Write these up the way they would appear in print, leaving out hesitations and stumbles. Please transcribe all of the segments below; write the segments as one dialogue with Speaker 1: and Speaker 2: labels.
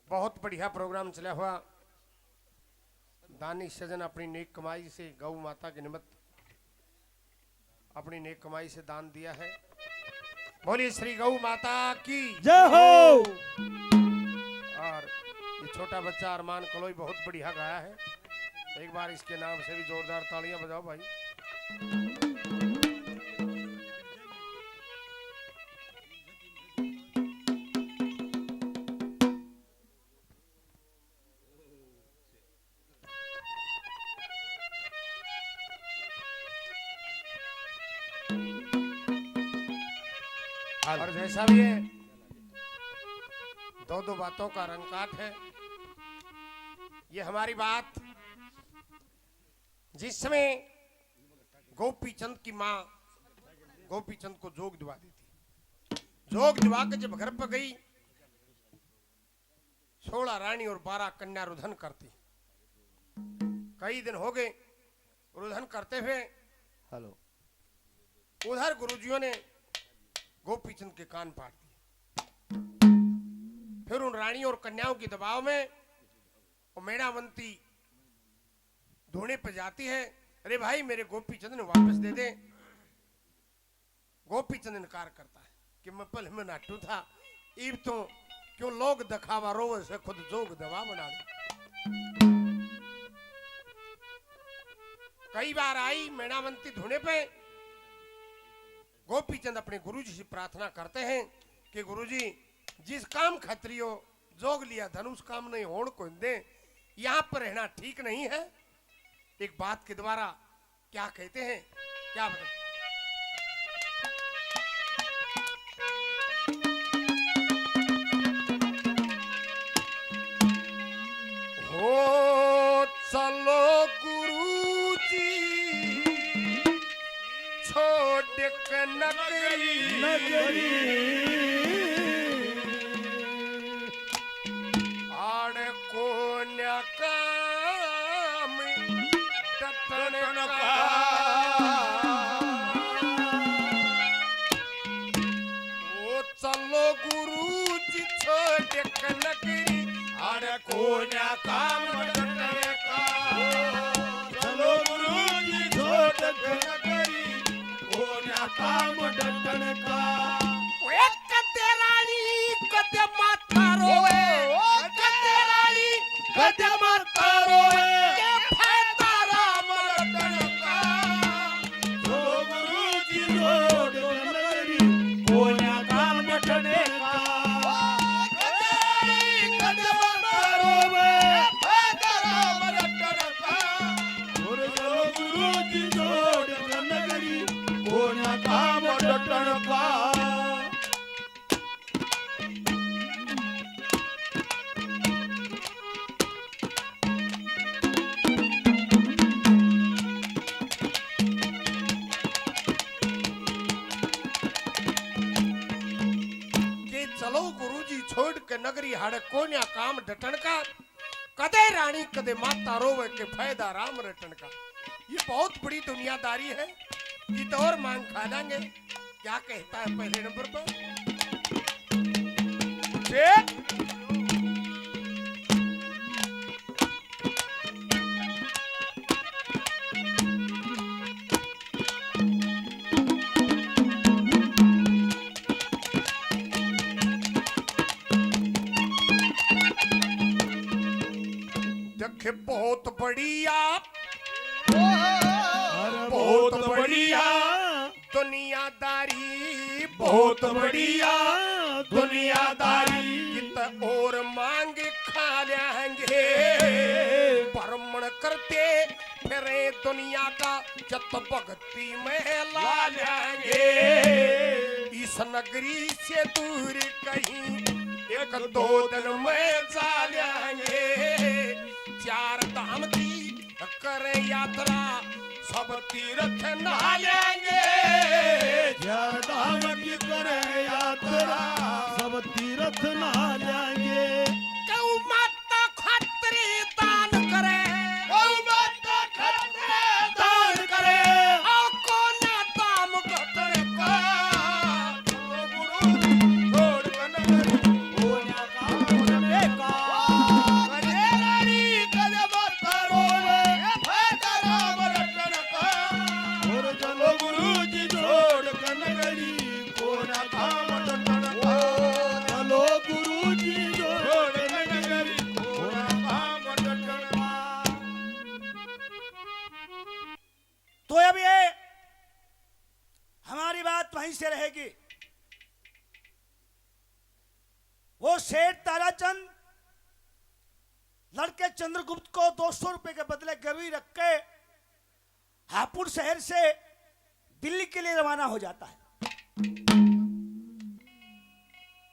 Speaker 1: बहुत बढ़िया प्रोग्राम चला हुआ। दानी सजन अपनी नेक कमाई से गौ माता के निमित्त अपनी नेक कमाई से दान दिया है। बोलिए श्री गौ माता की
Speaker 2: जय हो।
Speaker 1: और ये छोटा बच्चा अरमान कलोई बहुत बढ़िया गाया है। एक बार इसके नाम से भी जोरदार तालियां बजाओ भाई। और जैसा भी है, दो दो बातों का रंगकाट है। ये हमारी बात जिस समय गोपीचंद की माँ गोपीचंद को जोग दिवा दी थी। जोग दिवा के जब घर पर गई, 16 रानी और 12 कन्या रुधन करती। कई दिन हो गए रुधन करते हुए।
Speaker 2: हेलो।
Speaker 1: उधर गुरुजियों ने गोपीचंद के कान फाड़ दिए। फिर उन रानी और कन्याओं के दबाव में वो मेणावंती धोने पर जाती है। अरे भाई मेरे गोपीचंद ने वापस दे दे। गोपीचंद इनकार करता है कि मैं पहले में नाटू था, इब तो क्यों लोग दिखावा रोवे से खुद जोग दवा बना ले। कई बार आई मेणावंती धोने पे। गोपीचंद अपने गुरुजी से प्रार्थना करते हैं कि गुरुजी जिस काम खत्रियो जोग लिया धनुष काम नहीं होड़ को दे, यहां पर रहना ठीक नहीं है। एक बात के द्वारा क्या कहते हैं, क्या बता हो चलो गुरुजी छोड़ के नगरी आड़ कोन्या काम टटन का ओ चलो गुरुजी छोड़ के नगरी आड़ कोन्या काम टटन का।
Speaker 2: चलो गुरुजी छोड़ के नगरी कोन्या काम डटन का।
Speaker 1: कदे रानी कदे माता रोवे, कदे रानी
Speaker 2: कदे माता रोवे,
Speaker 1: के फायदा राम रतन का।
Speaker 2: चलो गुरुजी छोड़ के नगरी कोन्या काम डटन का।
Speaker 1: कदे रानी
Speaker 2: कदे माता रोवे,
Speaker 1: फायदा राम रतन का।
Speaker 2: और चलो गुरुजी छोड़ के नगरी कोन्या काम डटन का।
Speaker 1: कि चलो गुरुजी छोड़ के नगरी हाड़े कोन्या काम डटन का। कदे रानी कदे माता रोवे के फायदा राम रटन का। ये बहुत बड़ी दुनियादारी है। ये तो और मांग खा जाएंगे। क्या कहता है पहले नंबर पर? देखे बहुत बढ़िया
Speaker 2: बहुत बढ़िया
Speaker 1: दुनियादारी,
Speaker 2: बहुत बढ़िया दुनियादारी।
Speaker 1: कित और मांग खा लेंगे। परमण करते फिरे दुनिया का जत भक्ति में ला लेंगे। इस नगरी से दूर कहीं एक दो दिन में जा लेंगे। 4 धाम की करे यात्रा सब तीर्थ नहा लेंगे।
Speaker 2: धाम की करे यात्रा सब तीर्थ नहा जाएंगे।
Speaker 1: गौ माता खत्री दान करे,
Speaker 2: गौ माता खतरे दान करे।
Speaker 1: और कोना दाम घटने का।
Speaker 2: गुरु छोड़ के नगरी कोन्या काम डटन का।
Speaker 3: बात वहीं से रहेगी। वो सेठ ताराचंद लड़के चंद्रगुप्त को 200 रुपए के बदले गिरवी रख के हापुड़ शहर से दिल्ली के लिए रवाना हो जाता है।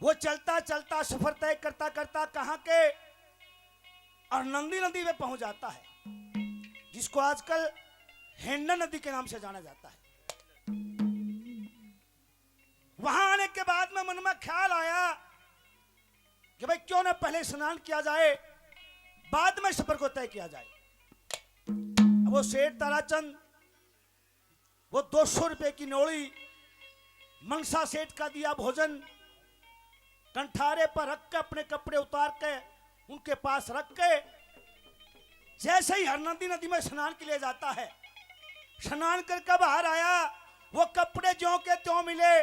Speaker 3: वो चलता चलता सफर तय करता करता कहां के अरनंदी नदी में पहुंच जाता है, जिसको आजकल हेंडा नदी के नाम से जाना जाता है। वहां आने के बाद में मन में ख्याल आया कि भाई क्यों ना पहले स्नान किया जाए, बाद में सफर को तय किया जाए। वो सेठ ताराचंद वो 200 रुपए की नोड़ी मनसा सेठ का दिया भोजन कंठारे पर रख के अपने कपड़े उतार के उनके पास रख के जैसे ही हरनंदी नदी में स्नान के लिए जाता है, स्नान करके बाहर आया, वो कपड़े ज्यों के त्यों मिले,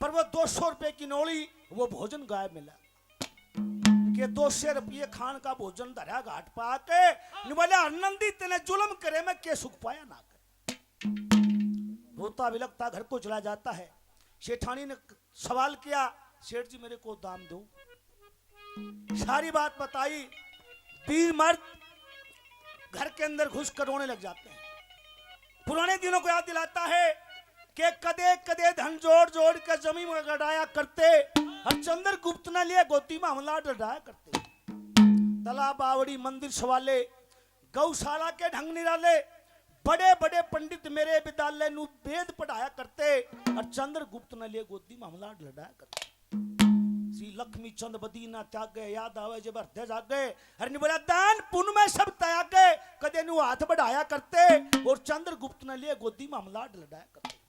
Speaker 3: पर वो 200 रुपए की नोड़ी वो भोजन गायब मिला। के 200 रुपये खान का भोजन धरा घाट पा के बोले हरनंदी तेने जुल्म करे में के सुख पाया ना कर। रोता बिलखता घर को चला जाता है। सेठानी ने सवाल किया, सेठ जी मेरे को दाम दो। सारी बात बताई। वीर मर्द घर के अंदर घुस कर रोने लग जाते हैं। पुराने दिनों को याद दिलाता है कि कदे कदे धन जोड़ जोड़ कर जमीन में गड़ाया करते और चंद्रगुप्त ने लिए गोदी में हमला डराया करते। तालाब बावड़ी मंदिर सवाले गौशाला के ढंग निराले बड़े बड़े पंडित मेरे विद्यालय नु वेद पढ़ाया करते और चंद्रगुप्त ने लिए गोदी में हमला डराया करते। श्री लक्ष्मी चंद बदीना त्यागे याद आवे जब हृदय जागे। हर बोला दान पुण्य में सब त्यागे कदे नु हाथ बढ़ाया करते और चंद्रगुप्त ने लिए गोदी में हमला डराया करते।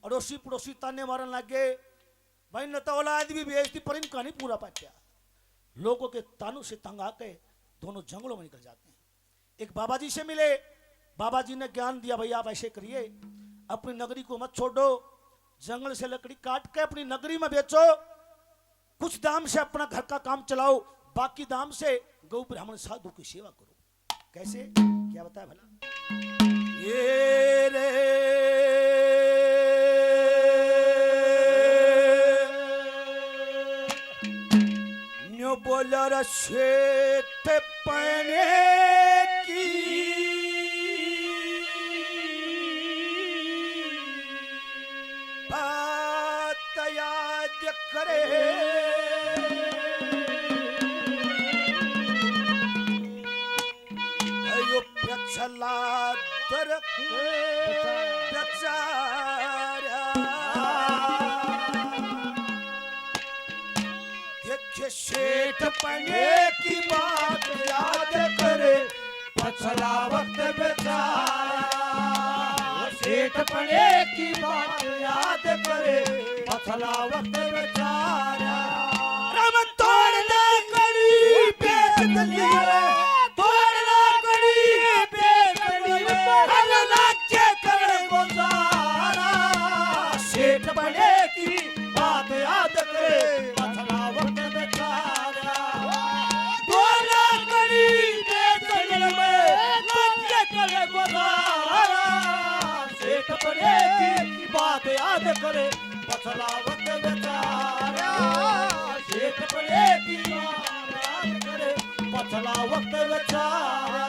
Speaker 3: अड़ोसी पड़ोसी ताने मारन लगे, भाई न तो औलाद भी बेइज्जती पर इनका नहीं पूरा पाया। लोगों के तानों से तंग आके दोनों जंगलों में निकल जाते हैं। एक बाबा जी से मिले, बाबा जी ने ज्ञान दिया, भाई आप ऐसे करिए, अपनी नगरी को मत छोड़ो, जंगल से लकड़ी काट के अपनी नगरी में बेचो, कुछ दाम से अपना घर का काम चलाओ, बाकी दाम से गौ ब्राह्मण साधु की सेवा करो। कैसे क्या बताया भला? ये रे बोला श्वेत पहने की बात याद करे, अयो प्रचला दर प्रचारा सेठ पने की बात याद करे, पछला वक्त बेचारा। सेठ पने की बात याद करे, पछला वक्त बेचारा। राम तोड़ना करी पेट दलिए, तोड़ना करी पेट दलिए, हर राज्य करे गुजारा। सेठ पने की बात याद करे, बात याद करे पछला वक्त बेचारा। सेठ पड़े की बात याद करे पछला वक्त बेचारा।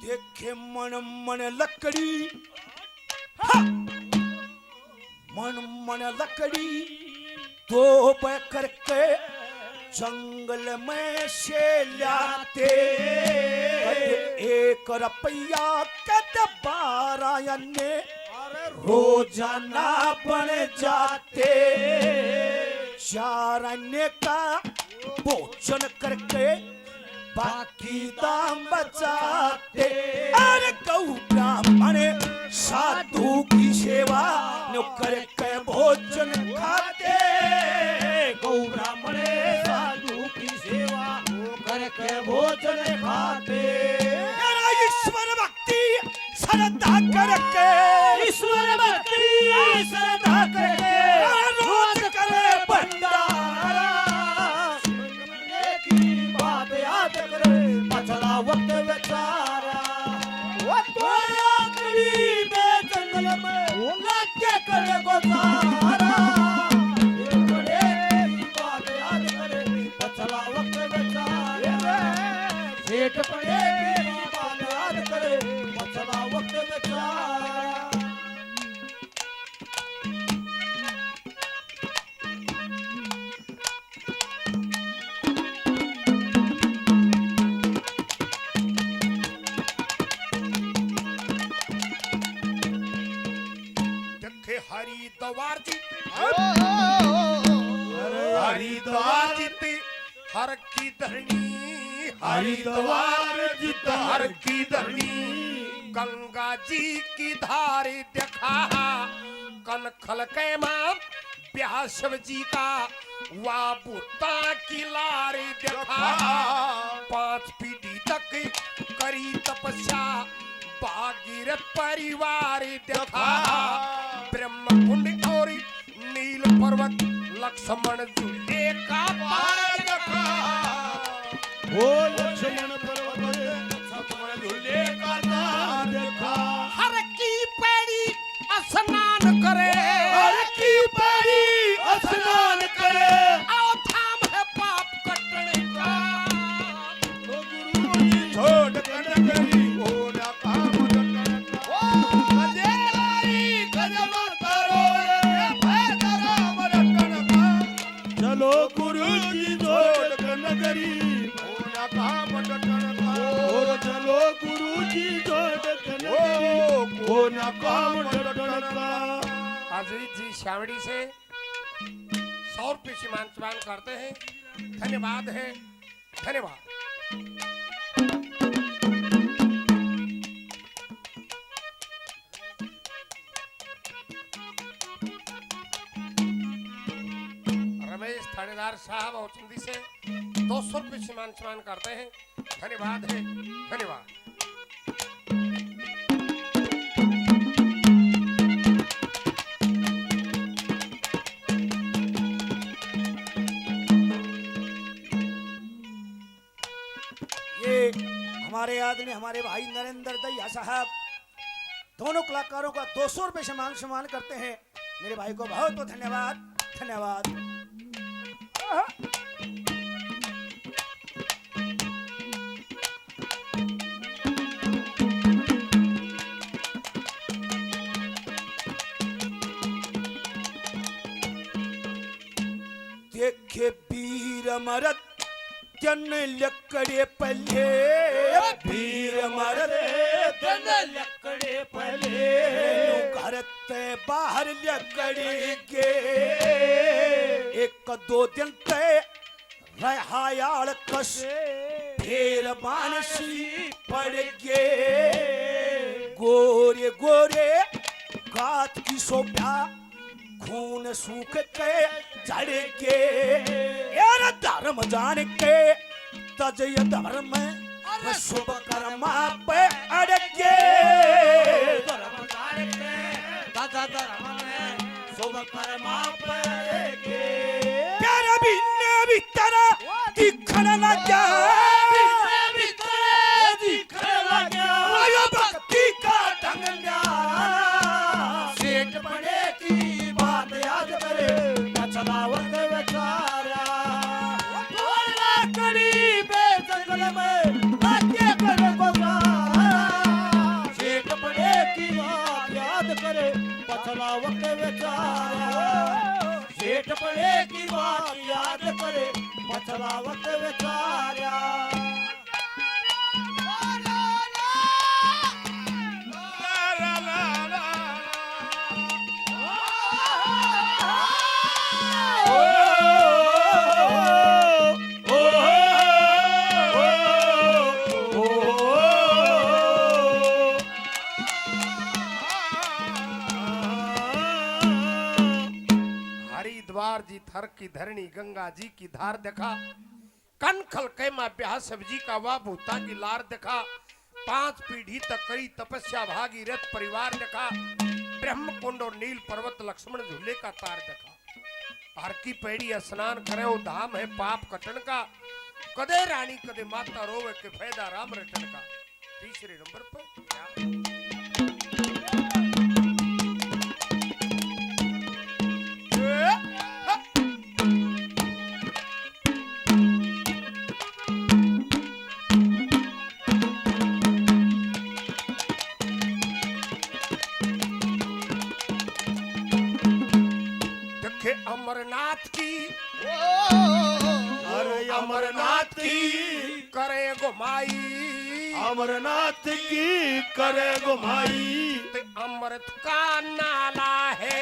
Speaker 3: देखे मन मन लकड़ी, मन मन लकड़ी दो करके जंगल में से लाते। एक रुपया कद 12 अन्ने रोजाना बन जाते। 4 अन्ने का भोजन करके बाकी दाम बचाते। अरे गौ ब्राह्मण साधु की सेवा न करके भोजन खाते। गौ ब्राह्मण साधु की सेवा करके भोजन खाते। ईश्वर भक्ति श्रद्धा करके
Speaker 1: देखे हरिद्वार जीते
Speaker 2: हरिद्वार
Speaker 1: जीते हर की धरणी
Speaker 2: हरिद्वार जीता
Speaker 1: हर की धरणी गंगा जी की धार देखा कनखल के मां ब्याह शिव जी का वा बूता की लार देखा 5 पीढ़ी तक करी तपस्या भागीरथ परिवार देखा ब्रह्मकुंड और नील पर्वत लक्ष्मण झूले का पार देखा
Speaker 2: ओ लक्ष्मण पर्वत लक्ष्मण झूले का तार देखा
Speaker 1: हर की पैड़ी स्नान करे
Speaker 2: हर की पैड़ी स्नान करे
Speaker 1: आओ थाम है पाप कटने का
Speaker 2: तो गुरु जी छोड़ कनगरी ओ ना काम डटन का गजेलाई गजम करो रे भैदराम डटन का चलो गुरु जी छोड़ कनगरी ओ ना काम डटन का और चलो गुरु जी छोड़ कनगरी ओ ना काम डटन का
Speaker 1: अजीत जी शावड़ी से 100 रुपये सीमांतमान करते हैं धन्यवाद है धन्यवाद रमेश थानेदार साहब और चंदी से 200 रुपये सीमांतमान करते हैं धन्यवाद है धन्यवाद
Speaker 3: हमारे आदमी हमारे भाई नरेंद्र दैया साहब दोनों कलाकारों का 200 रुपये सम्मान करते हैं मेरे भाई को बहुत बहुत धन्यवाद धन्यवाद देखे वीर मरद जन लकड़े पले वीर मरदे
Speaker 2: जन लकड़े पले
Speaker 3: घर ते बाहर लकड़े के 1-2 दिन ते रहायाल कस फिर मानसी पड़ गे गोरे गोरे गात की शोभा खून सूख के झड़ के यार धर्म जान के तजय धर्म शुभ कर्मा पे अड़के
Speaker 2: धर्म जान के तज धर्म में शुभ कर्मा पे अड़के
Speaker 3: प्यार बिन्ने भीतर दिखण लगा भक्ति का ढंग
Speaker 2: सेठ बड़े की बात याद करे पछलावत बेचारा कड़ी बेजंगल में आके करे गोगारा सेठ बड़े की बात याद करे पछलावत बेचारा सेठ बड़े की बात याद करे पछलावत बेचारा
Speaker 1: हरिद्वार जी थर की धरणी गंगा जी की धार देखा कनखल कैमा ब्याह शिव जी का वाह भूता की लार देखा 5 पीढ़ी तक करी तपस्या भागीरथ परिवार देखा ब्रह्मकुंड और नील पर्वत लक्ष्मण झूले का तार देखा हर की पैड़ी स्नान करे वो धाम है पाप कटन का कदे रानी कदे माता रोवे के फायदा राम रटन का तीसरे नंबर पर क्या अमरनाथ की
Speaker 2: अरे अमरनाथ की
Speaker 1: करे गुमाई
Speaker 2: अमरनाथ की करे गुमाई
Speaker 1: ते अमृत का नाला है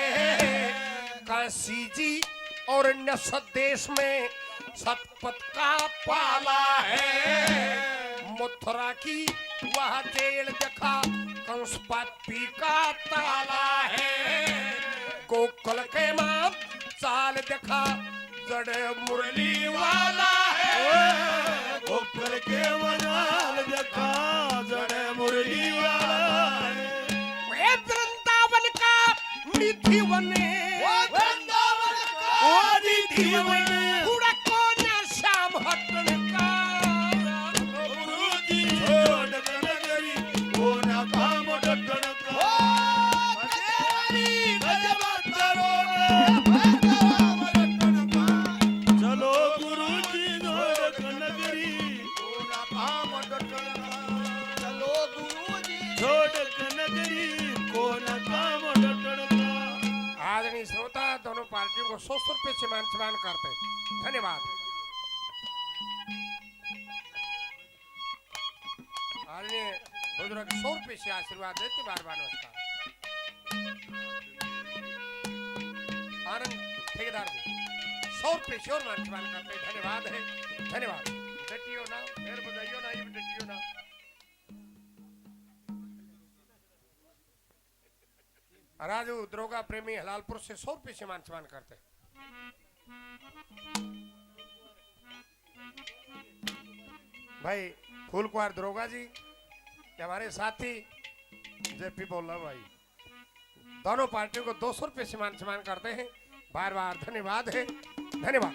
Speaker 1: काशी जी और नसद देश में सतपथ का पाला है मथुरा की वह जेल देखा कंस पापी का ताला है गोकुल के मां चाल देखा जड़ मुरली वाला है
Speaker 2: गोकुल के वनाल देखा जड़े मुरली वाला है
Speaker 1: वे वृंदावन का निधि बने पूरा कोना श्याम हटन का
Speaker 2: गुरुजी छोड़ नगरी को ना काम डटन का गजब चलो गुरुजी छोड़ नगरी को ना काम डटन का चलो गुरुजी छोड़ नगरी को ना काम डटन का
Speaker 1: आदरणीय श्रोता दोनों पार्टियों को 100 रुपए से सम्मान करते हैं धन्यवाद आदरणीय बुजुर्ग 100 रुपए से आशीर्वाद देते बार बार नमस्कार आनंद ठेकेदार जी 100 रुपए से और मान सम्मान करते हैं धन्यवाद है धन्यवाद डटियो ना फिर बधाइयो ना ये डटियो ना राजू द्रोगा प्रेमी हलालपुर से 100 रुपए से मान सम्मान करते भाई फूल कुमार द्रोगा जी हमारे साथी जेपी बोला भाई दोनों पार्टियों को 200 रुपए से मान सम्मान करते हैं बार बार धन्यवाद है धन्यवाद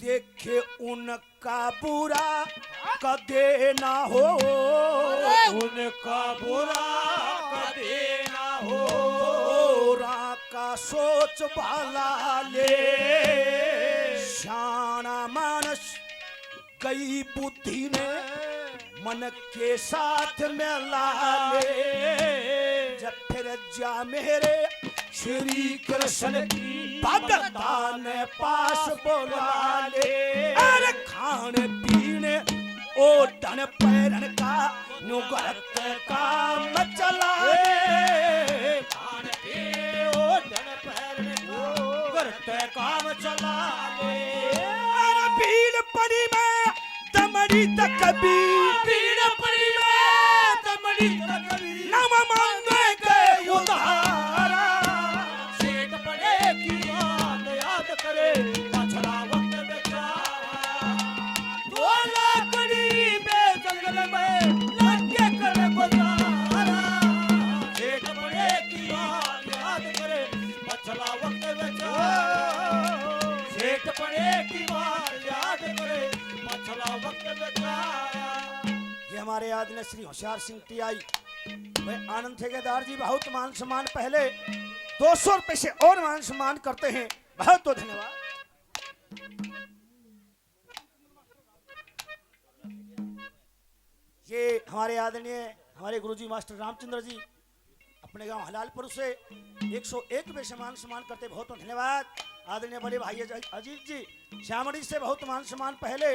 Speaker 3: देखे उनका बुरा कदे ना हो
Speaker 2: उनका बुरा कदे ना हो
Speaker 3: गोरा का सोच वाला ले शाना मानस गई बुद्धि ने मन के साथ में ला ले जब फिर जा मेरे श्री कृष्ण की भगता ने पास बोला ले अरे खाने पीने ओ धन पैरन का नुगरत काम चला ले खाने पीने ओ धन पैरन का नुगरत काम चला ले अरे भीड़ पड़ी में दमड़ी तक कभी भीड़ पड़ी में दमड़ी तक कभी नम मांगे के उधारा सेठ पड़े की बात याद करे पछड़ा वक्त बेचारा दो लाकड़ी बे जंगल में लगे करे गुजारा सेठ पड़े की बात याद करे पछड़ा वक्त बेचारा सेठ पड़े की बात याद करे पछड़ा वक्त बेचारा ये हमारे आदरणीय श्री होशियार सिंह टीआई वे आनंद ठेकेदार जी बहुत मान सम्मान पहले 200 रुपए से और मान सम्मान करते हैं बहुत बहुत धन्यवाद ये हमारे आदरणीय हमारे गुरुजी मास्टर रामचंद्र जी अपने गांव हलालपुर से 101 रुपए से मान सम्मान करते बहुत बहुत धन्यवाद आदरणीय बड़े भाई अजीत जी श्यामड़ी से बहुत मान सम्मान पहले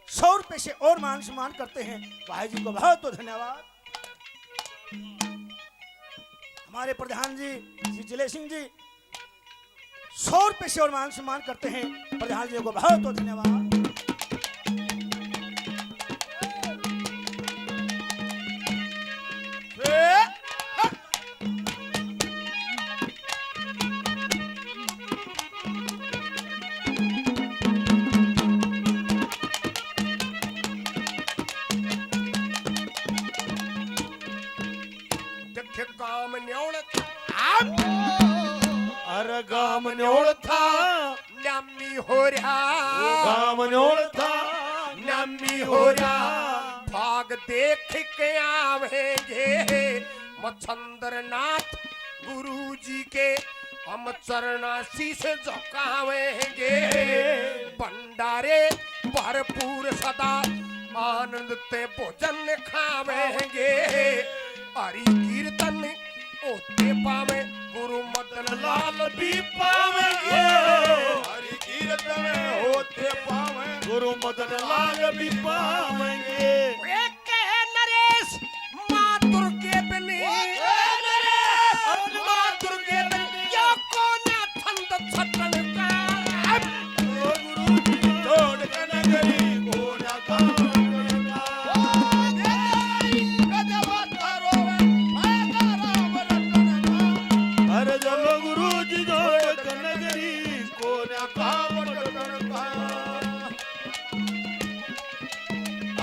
Speaker 3: 100 रुपए से और मान सम्मान करते हैं भाई जी को बहुत बहुत धन्यवाद हमारे प्रधान जी श्री जिले सिंह जी 100 रुपए से और मान सम्मान करते हैं प्रधान जी को बहुत बहुत धन्यवाद
Speaker 1: काम न्योड़
Speaker 2: अरे गाम न्योड़ था
Speaker 1: नामी हो रहा
Speaker 2: गाम न्योड़ था
Speaker 1: नामी हो रहा भाग देख के आवेंगे मच्छंद्र नाथ गुरु जी के हम चरणासी से झुकावेंगे भंडारे भरपूर सदा आनंद ते भोजन खावेंगे हरि कीर्तन होते पावे गुरु मदन लाल भी पावेंगे
Speaker 2: हरि कीर्तन होते पावे गुरु मदन लाल भी पावेंगे
Speaker 1: एक है नरेश माँ दुर्गे बनी माँ दुर्गे बनी यो कोना थंद छटन का
Speaker 2: गुरु जी छोड़ के नगरी कोना काम अरे चलो गुरु जी छोड़ के नगरी कोना काम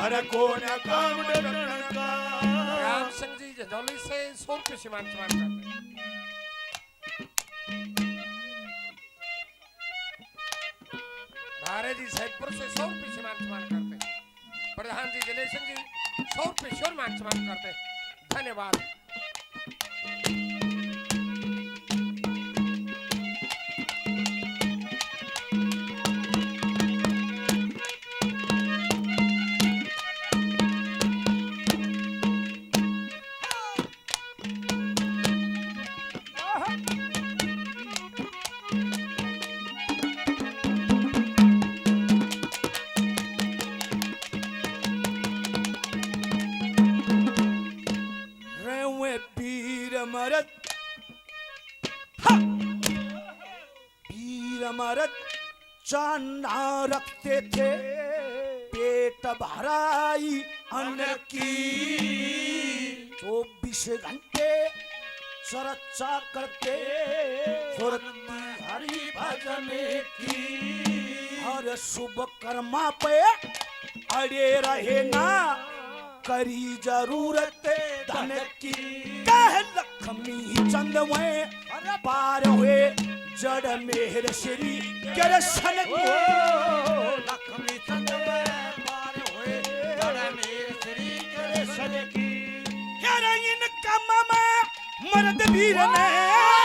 Speaker 2: अरे कोना काम
Speaker 1: राम सिंह जी जजौली से 100 रुपये सीमान करते हैं धारे जी सैदपुर से 100 रुपये सीमान करते हैं प्रधान जी जलेशन जी 100 रुपये सीमान करते हैं धन्यवाद
Speaker 3: मरद चांदा रखते थे पेट भराई अन्न की 24 घंटे चर्चा करते सुरती हरि भजन की हर शुभ कर्मा पे अड़े रहे ना करी जरूरत धन की कह लक्ष्मी चंद में पार हुए जड़ मेहर श्री कृष्ण को
Speaker 2: लक्ष्मी चंद में पार हुए जड़ मेहर श्री कृष्ण की
Speaker 3: इन कम में मर्द वीर ने